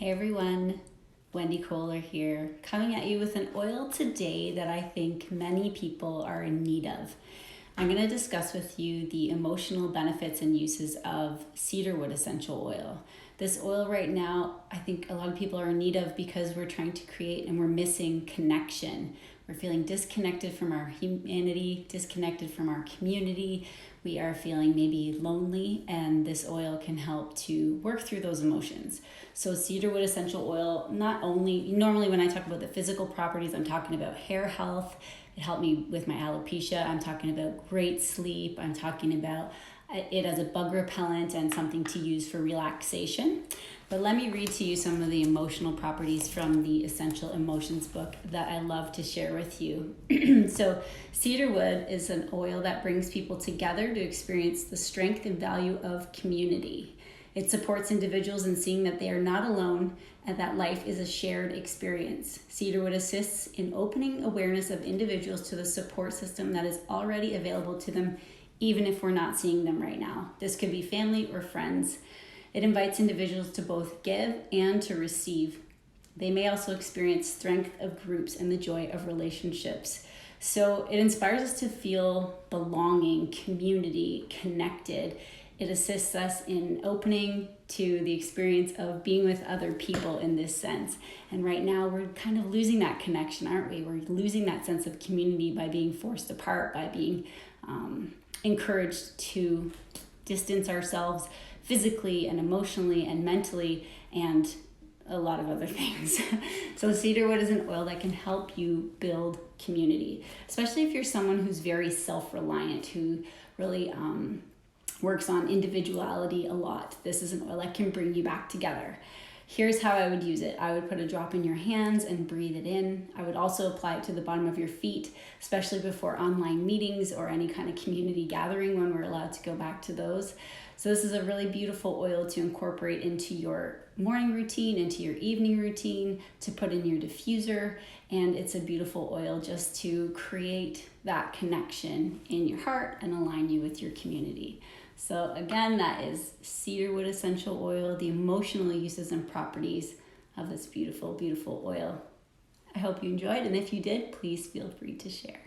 Hey everyone, Wendy Kohler here, coming at you with an oil today that I think many people are in need of. I'm going to discuss with you the emotional benefits and uses of cedarwood essential oil. This oil right now, I think a lot of people are in need of because we're trying to create and we're missing connection. We're feeling disconnected from our humanity, disconnected from our community. We are feeling maybe lonely, and this oil can help to work through those emotions. So cedarwood essential oil, not only, normally when I talk about the physical properties, I'm talking about hair health. It helped me with my alopecia. I'm talking about great sleep. I'm talking about it as a bug repellent and something to use for relaxation. But let me read to you some of the emotional properties from the Essential Emotions book that I love to share with you. So cedarwood is an oil that brings people together to experience the strength and value of community. It supports individuals in seeing that they are not alone and that life is a shared experience. Cedarwood assists in opening awareness of individuals to the support system that is already available to them, even if we're not seeing them right now. This could be family or friends. It invites individuals to both give and to receive. They may also experience strength of groups and the joy of relationships. So it inspires us to feel belonging, community, connected. It assists us in opening to the experience of being with other people in this sense. And right now we're kind of losing that connection, aren't we? We're losing that sense of community by being forced apart, by being encouraged to distance ourselves physically and emotionally and mentally and a lot of other things. So cedarwood is an oil that can help you build community, especially if you're someone who's very self-reliant, who really works on individuality a lot. This is an oil that can bring you back together. Here's how I would use it. I would put a drop in your hands and breathe it in. I would also apply it to the bottom of your feet, especially before online meetings or any kind of community gathering when we're allowed to go back to those. So this is a really beautiful oil to incorporate into your morning routine, into your evening routine, to put in your diffuser. And it's a beautiful oil just to create that connection in your heart and align you with your community. So again, that is cedarwood essential oil, the emotional uses and properties of this beautiful, beautiful oil. I hope you enjoyed, and if you did, please feel free to share.